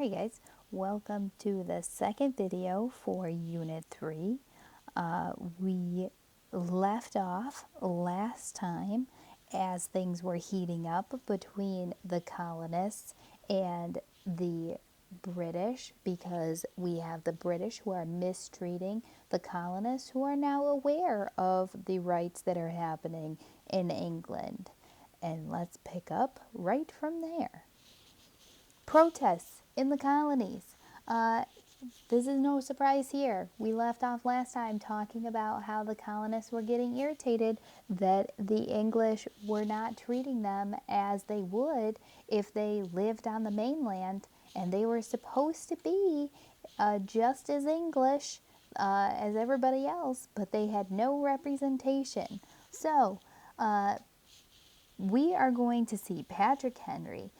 Hi guys, welcome to the second video for Unit 3. We left off last time as things were heating up between the colonists and the British, because we have the British who are mistreating the colonists who are now aware of the rights that are happening in England. And let's pick up right from there. Protests in the colonies. This is no surprise here. We left off last time talking about how the colonists were getting irritated that the English were not treating them as they would if they lived on the mainland, and they were supposed to be just as English as everybody else, but they had no representation. So, we are going to see Patrick Henry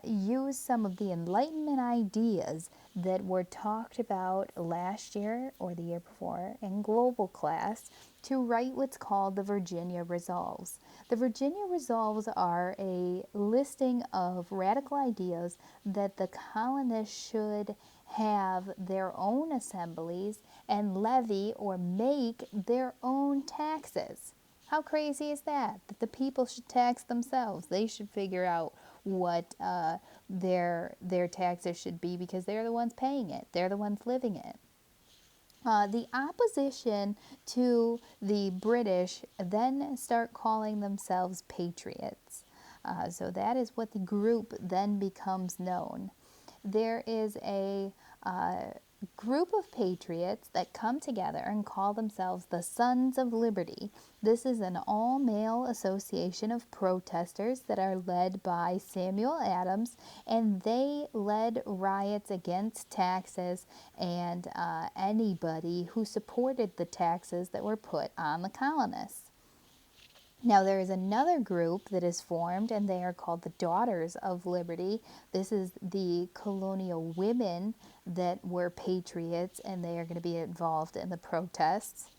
use some of the Enlightenment ideas that were talked about last year or the year before in global class to write what's called the Virginia Resolves. The Virginia Resolves are a listing of radical ideas that the colonists should have their own assemblies and levy or make their own taxes. How crazy is that? That the people should tax themselves. They should figure out what their taxes should be, because they're the ones paying it. They're the ones living it. The opposition to the British then start calling themselves patriots. So that is what the group then becomes known. There is a group of patriots that come together and call themselves the Sons of Liberty. This is an all-male association of protesters that are led by Samuel Adams, and they led riots against taxes and anybody who supported the taxes that were put on the colonists. Now, there is another group that is formed, and they are called the Daughters of Liberty. This is the colonial women that were patriots, and they are going to be involved in the protests.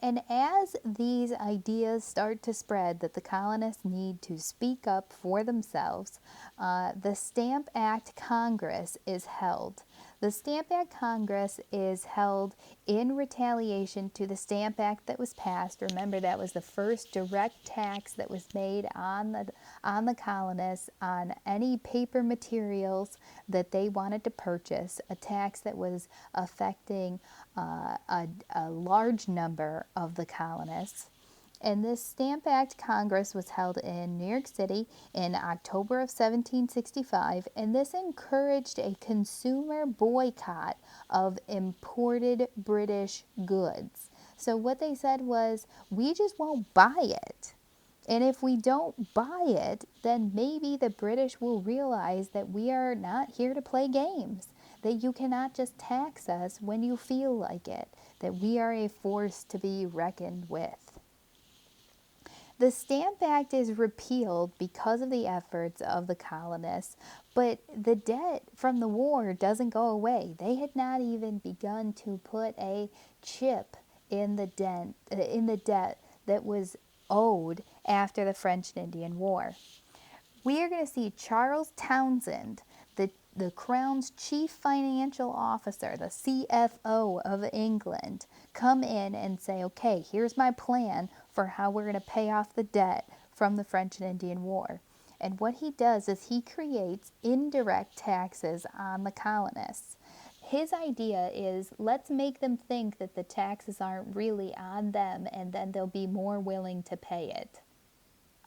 And as these ideas start to spread that the colonists need to speak up for themselves, the Stamp Act Congress is held. The Stamp Act Congress is held in retaliation to the Stamp Act that was passed. Remember, that was the first direct tax that was made on the colonists on any paper materials that they wanted to purchase, a tax that was affecting a large number of the colonists. And this Stamp Act Congress was held in New York City in October of 1765, and this encouraged a consumer boycott of imported British goods. So what they said was, we just won't buy it. And if we don't buy it, then maybe the British will realize that we are not here to play games, that you cannot just tax us when you feel like it, that we are a force to be reckoned with. The Stamp Act is repealed because of the efforts of the colonists, but the debt from the war doesn't go away. They had not even begun to put a chip in the debt that was owed after the French and Indian War. We are going to see Charles Townshend, the Crown's chief financial officer, the CFO of England, come in and say, okay, here's my plan for how we're going to pay off the debt from the French and Indian War. And what he does is he creates indirect taxes on the colonists. His idea is, let's make them think that the taxes aren't really on them, and then they'll be more willing to pay it.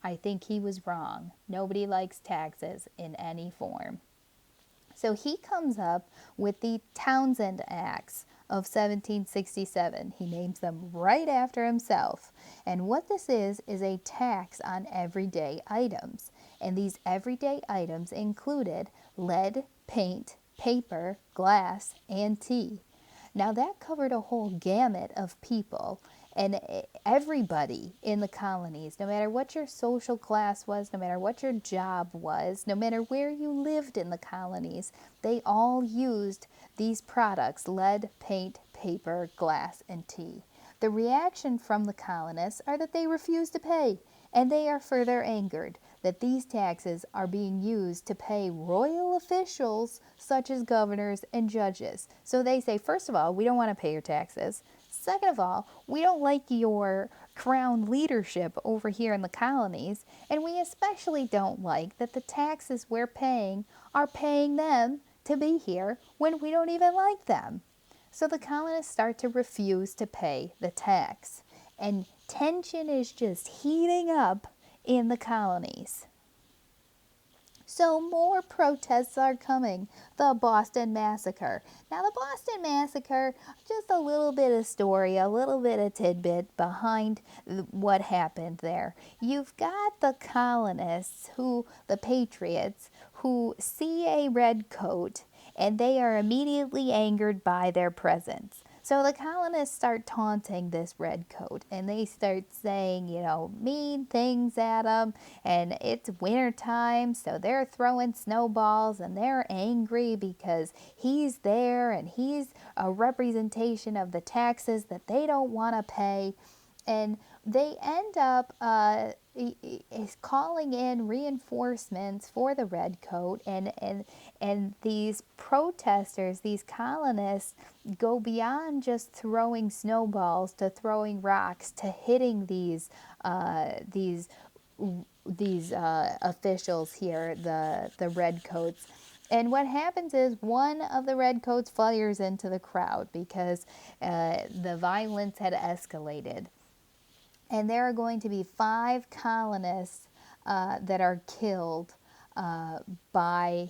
I think he was wrong. Nobody likes taxes in any form. So he comes up with the Townshend Acts of 1767. He names them right after himself. And what this is a tax on everyday items. And these everyday items included lead, paint, paper, glass, and tea. Now that covered a whole gamut of people, and everybody in the colonies, no matter what your social class was, no matter what your job was, no matter where you lived in the colonies, they all used these products: lead, paint, paper, glass, and tea. The reaction from the colonists are that they refuse to pay, and they are further angered. that these taxes are being used to pay royal officials such as governors and judges. So they say, first of all, we don't want to pay your taxes. Second of all, we don't like your crown leadership over here in the colonies, and we especially don't like that the taxes we're paying are paying them to be here when we don't even like them. So the colonists start to refuse to pay the tax, and tension is just heating up in the colonies. So more protests are coming. The Boston Massacre. Now the Boston Massacre, just a little bit of story, a little bit of tidbit behind what happened there. You've got the colonists, the patriots, who see a red coat and they are immediately angered by their presence. So the colonists start taunting this redcoat, and they start saying, mean things at him, and it's winter time, so they're throwing snowballs, and they're angry because he's there, and he's a representation of the taxes that they don't want to pay. And they end up calling in reinforcements for the redcoat, and these protesters, these colonists, go beyond just throwing snowballs to throwing rocks to hitting these officials here, the redcoats. And what happens is one of the redcoats fires into the crowd because the violence had escalated. And there are going to be 5 colonists that are killed by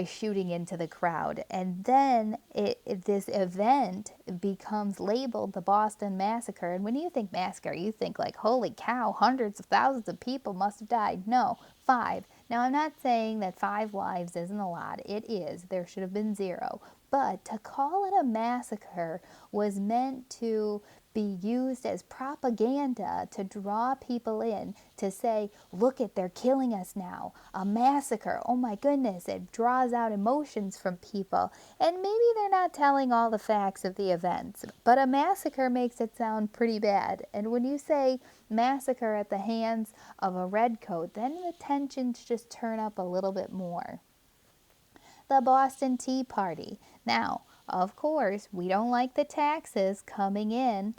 shooting into the crowd. And then this event becomes labeled the Boston Massacre. And when you think massacre, you think like, holy cow, hundreds of thousands of people must have died. No, 5. Now, I'm not saying that 5 lives isn't a lot. It is. There should have been 0. But to call it a massacre was meant to be used as propaganda to draw people in, to say, look they're killing us now. A massacre. Oh my goodness. It draws out emotions from people. And maybe they're not telling all the facts of the events, but a massacre makes it sound pretty bad. And when you say massacre at the hands of a redcoat, then the tensions just turn up a little bit more. The Boston Tea Party. Now, of course, we don't like the taxes coming in,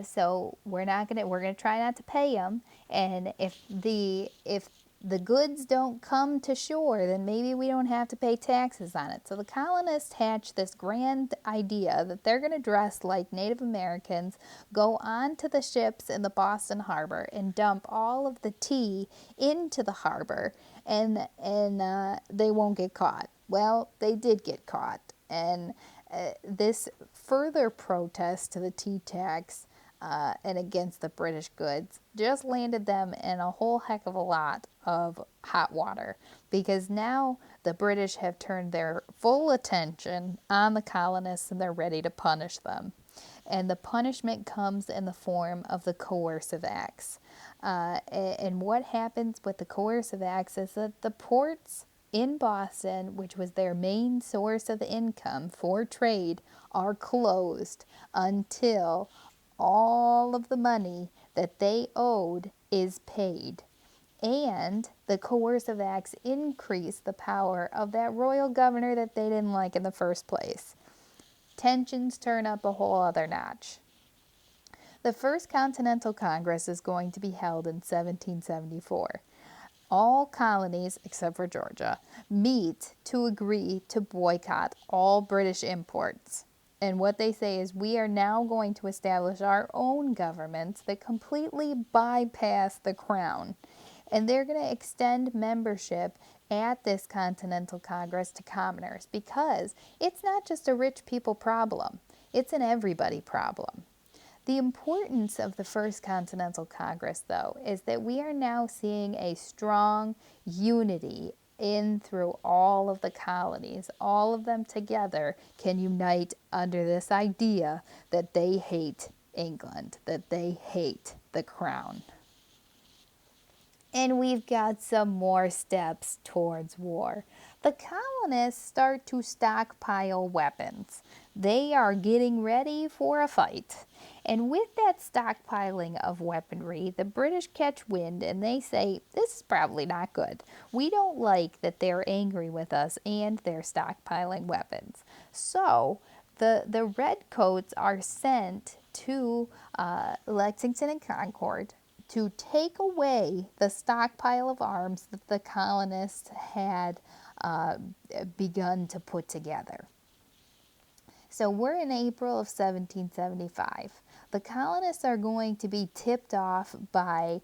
so we're gonna try not to pay them. And if the goods don't come to shore, then maybe we don't have to pay taxes on it. So the colonists hatch this grand idea that they're going to dress like Native Americans, go onto the ships in the Boston Harbor, and dump all of the tea into the harbor, and they won't get caught. Well, they did get caught, and this further protest to the tea tax and against the British goods just landed them in a whole heck of a lot of hot water, because now the British have turned their full attention on the colonists and they're ready to punish them. And the punishment comes in the form of the coercive acts. And what happens with the coercive acts is that the ports in Boston, which was their main source of income for trade, are closed until all of the money that they owed is paid. And the coercive acts increase the power of that royal governor that they didn't like in the first place. Tensions turn up a whole other notch. The First Continental Congress is going to be held in 1774. All colonies, except for Georgia, meet to agree to boycott all British imports. And what they say is, we are now going to establish our own governments that completely bypass the crown. And they're going to extend membership at this Continental Congress to commoners, because it's not just a rich people problem, it's an everybody problem. The importance of the First Continental Congress, though, is that we are now seeing a strong unity in through all of the colonies. All of them together can unite under this idea that they hate England, that they hate the crown. And we've got some more steps towards war. The colonists start to stockpile weapons. They are getting ready for a fight. And with that stockpiling of weaponry, the British catch wind and they say, this is probably not good. We don't like that they're angry with us and they're stockpiling weapons. So the redcoats are sent to Lexington and Concord to take away the stockpile of arms that the colonists had begun to put together. So we're in April of 1775. The colonists are going to be tipped off by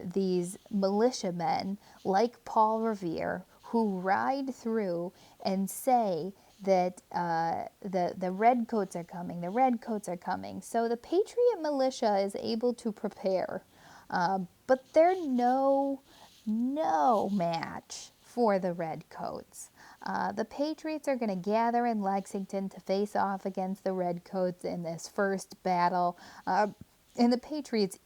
these militiamen like Paul Revere, who ride through and say that the redcoats are coming, the redcoats are coming. So the Patriot militia is able to prepare, but they're no match for the redcoats. The Patriots are going to gather in Lexington to face off against the Redcoats in this first battle, and the Patriots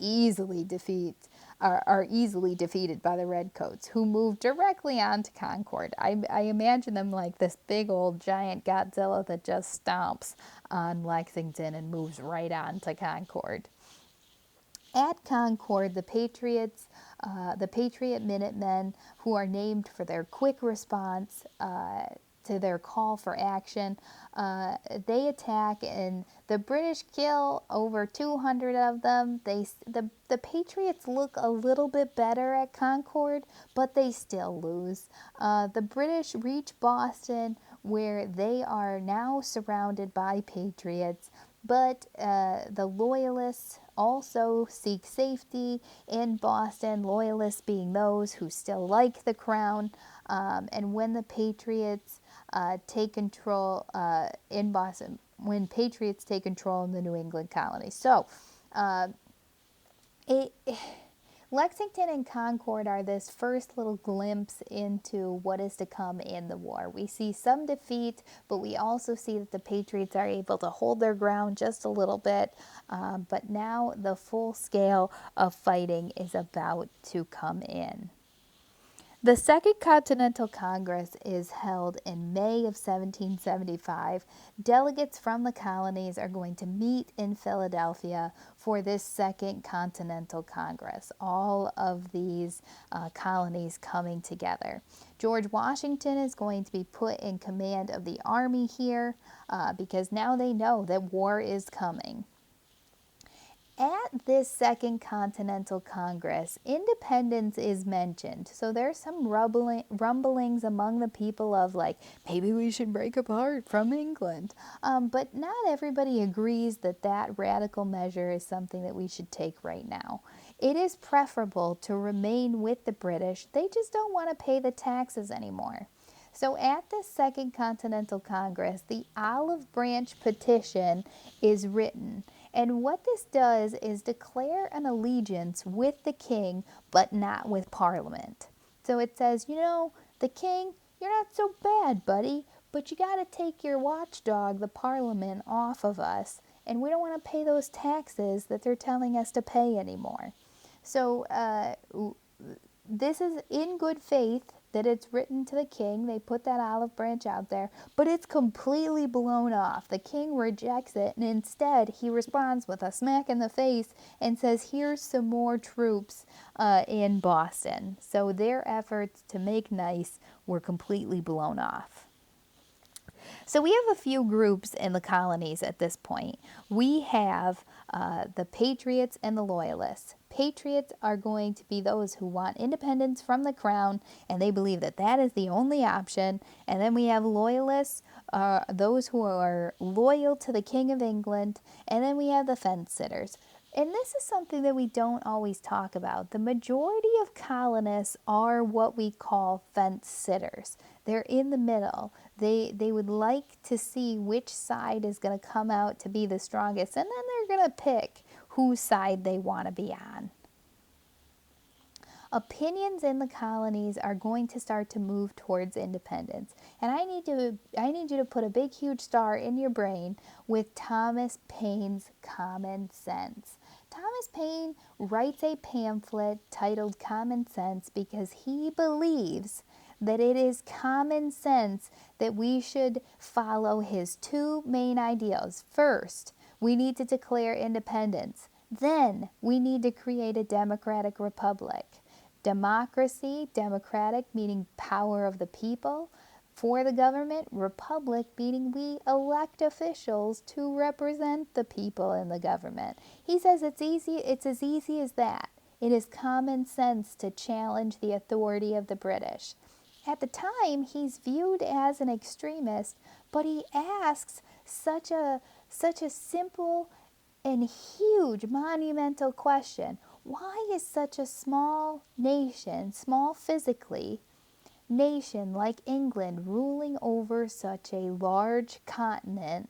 are easily defeated by the Redcoats, who move directly on to Concord. I imagine them like this big old giant Godzilla that just stomps on Lexington and moves right on to Concord. At Concord, the Patriot Minutemen, who are named for their quick response to their call for action, they attack and the British kill over 200 of them. The Patriots look a little bit better at Concord, but they still lose. The British reach Boston, where they are now surrounded by Patriots. But the Loyalists also seek safety in Boston, Loyalists being those who still like the crown. And when the Patriots take control in Boston, when Patriots take control in the New England colonies. So it Lexington and Concord are this first little glimpse into what is to come in the war. We see some defeat, but we also see that the Patriots are able to hold their ground just a little bit. But now the full scale of fighting is about to come in. The Second Continental Congress is held in May of 1775. Delegates from the colonies are going to meet in Philadelphia for this Second Continental Congress. All of these colonies coming together. George Washington is going to be put in command of the army here because now they know that war is coming. At this Second Continental Congress, independence is mentioned. So there's some rumblings among the people of like, maybe we should break apart from England. But not everybody agrees that that radical measure is something that we should take right now. It is preferable to remain with the British. They just don't want to pay the taxes anymore. So at the Second Continental Congress, the Olive Branch Petition is written. And what this does is declare an allegiance with the king, but not with Parliament. So it says, the king, you're not so bad, buddy, but you got to take your watchdog, the Parliament, off of us. And we don't want to pay those taxes that they're telling us to pay anymore. So this is in good faith that it's written to the king. They put that olive branch out there, but it's completely blown off. The king rejects it, and instead he responds with a smack in the face and says, here's some more troops in Boston. So their efforts to make nice were completely blown off. So we have a few groups in the colonies at this point. We have the Patriots and the Loyalists. Patriots are going to be those who want independence from the crown, and they believe that that is the only option. And then we have Loyalists, those who are loyal to the King of England. And then we have the fence sitters. And this is something that we don't always talk about. The majority of colonists are what we call fence sitters. They're in the middle. They would like to see which side is going to come out to be the strongest, and then they're going to pick whose side they want to be on. Opinions in the colonies are going to start to move towards independence. And I need you to put a big huge star in your brain with Thomas Paine's Common Sense. Thomas Paine writes a pamphlet titled Common Sense because he believes that it is common sense that we should follow his two main ideals. First, we need to declare independence. Then, we need to create a democratic republic. Democracy, democratic, meaning power of the people for the government. Republic, meaning we elect officials to represent the people in the government. He says it's easy, it's as easy as that. It is common sense to challenge the authority of the British. At the time, he's viewed as an extremist, but he asks such a simple and huge monumental question. Why is such a small nation, small physically, nation like England ruling over such a large continent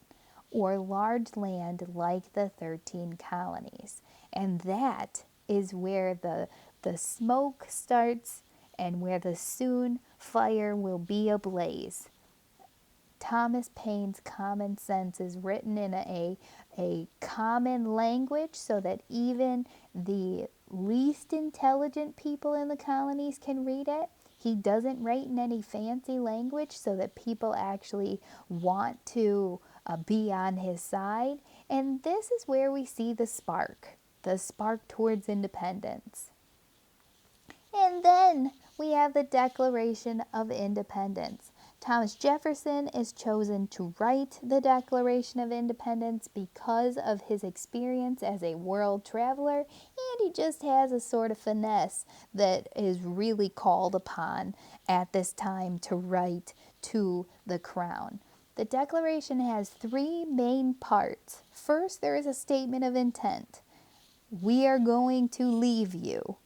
or large land like the 13 colonies? And that is where the smoke starts and where the soon fire will be ablaze. Thomas Paine's Common Sense is written in a common language so that even the least intelligent people in the colonies can read it. He doesn't write in any fancy language so that people actually want to be on his side. And this is where we see the spark towards independence. And then we have the Declaration of Independence. Thomas Jefferson is chosen to write the Declaration of Independence because of his experience as a world traveler, and he just has a sort of finesse that is really called upon at this time to write to the crown. The Declaration has three main parts. First, there is a statement of intent. We are going to leave you.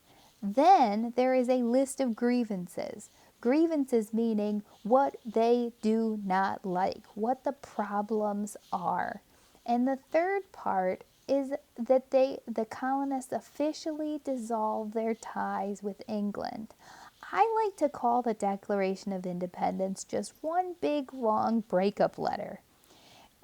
Then there is a list of grievances. Grievances meaning what they do not like, what the problems are. And the third part is that the colonists officially dissolve their ties with England. I like to call the Declaration of Independence just one big long breakup letter.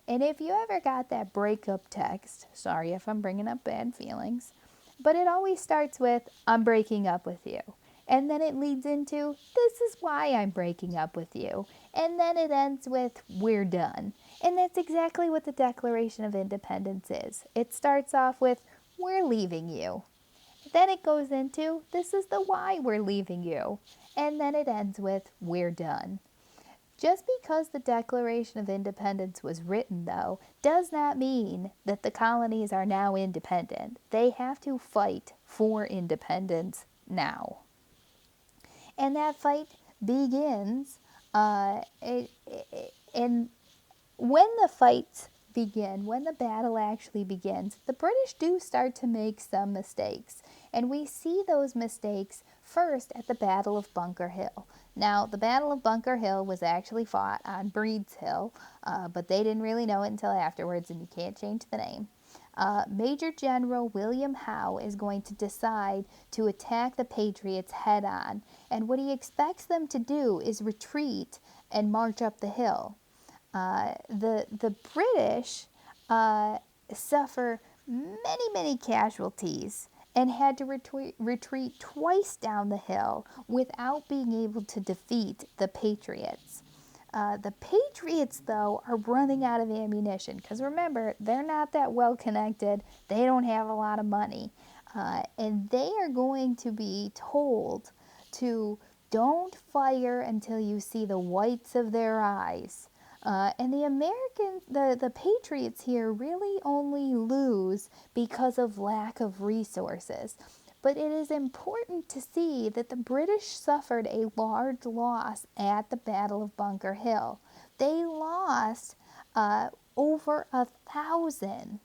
And if you ever got that breakup text, sorry if I'm bringing up bad feelings, but it always starts with, I'm breaking up with you. And then it leads into, this is why I'm breaking up with you. And then it ends with, we're done. And that's exactly what the Declaration of Independence is. It starts off with, we're leaving you. Then it goes into, this is the why we're leaving you. And then it ends with, we're done. Just because the Declaration of Independence was written, though, does not mean that the colonies are now independent. They have to fight for independence now. And that fight begins, and when the fights begin, when the battle actually begins, the British do start to make some mistakes. And we see those mistakes first at the Battle of Bunker Hill. Now, the Battle of Bunker Hill was actually fought on Breed's Hill, but they didn't really know it until afterwards, and you can't change the name. Major General William Howe is going to decide to attack the Patriots head on, and what he expects them to do is retreat and march up the hill. The British suffer many casualties and had to retreat twice down the hill without being able to defeat the Patriots. The Patriots, though, are running out of ammunition because remember, they're not that well connected. They don't have a lot of money. And they are going to be told to don't fire until you see the whites of their eyes. And the Patriots here really only lose because of lack of resources. But it is important to see that the British suffered a large loss at the Battle of Bunker Hill. They lost over 1,000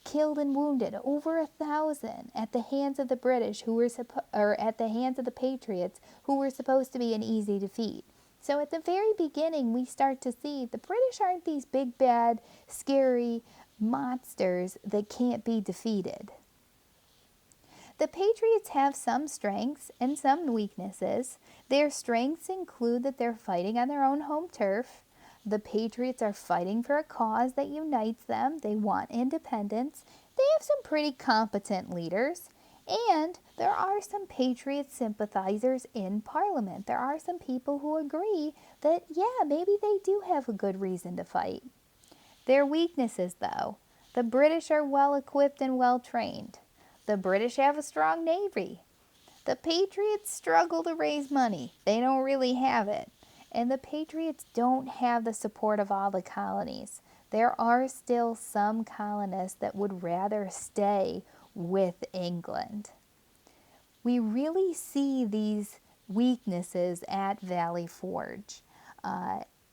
killed and wounded, over 1,000 at the hands of the British at the hands of the Patriots, who were supposed to be an easy defeat. So at the very beginning, we start to see the British aren't these big, bad, scary monsters that can't be defeated. The Patriots have some strengths and some weaknesses. Their strengths include that they're fighting on their own home turf. The Patriots are fighting for a cause that unites them. They want independence. They have some pretty competent leaders. And there are some Patriot sympathizers in Parliament. There are some people who agree that, yeah, maybe they do have a good reason to fight. Their weaknesses, though: the British are well equipped and well trained. The British have a strong navy. The Patriots struggle to raise money. They don't really have it. And the Patriots don't have the support of all the colonies. There are still some colonists that would rather stay with England. We really see these weaknesses at Valley Forge.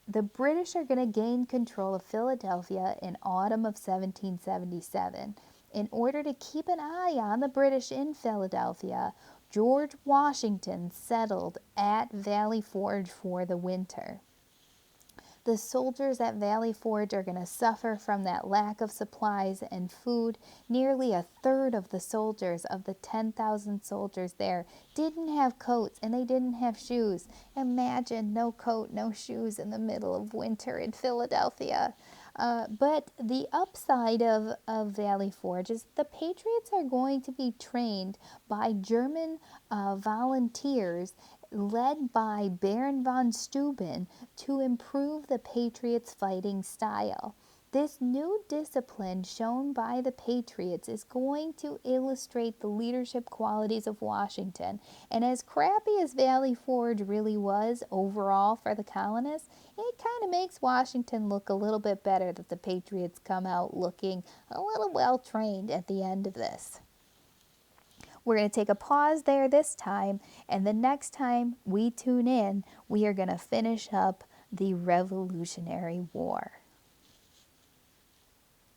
The British are going to gain control of Philadelphia in autumn of 1777. In order to keep an eye on the British in Philadelphia, George Washington settled at Valley Forge for the winter. The soldiers at Valley Forge are going to suffer from that lack of supplies and food. Nearly a third of the soldiers, of the 10,000 soldiers there, didn't have coats and they didn't have shoes. Imagine no coat, no shoes in the middle of winter in Philadelphia. But the upside of Valley Forge is the Patriots are going to be trained by German volunteers led by Baron von Steuben to improve the Patriots' fighting style. This new discipline shown by the Patriots is going to illustrate the leadership qualities of Washington. And as crappy as Valley Forge really was overall for the colonists, it kind of makes Washington look a little bit better that the Patriots come out looking a little well trained at the end of this. We're going to take a pause there this time, and the next time we tune in, we are going to finish up the Revolutionary War.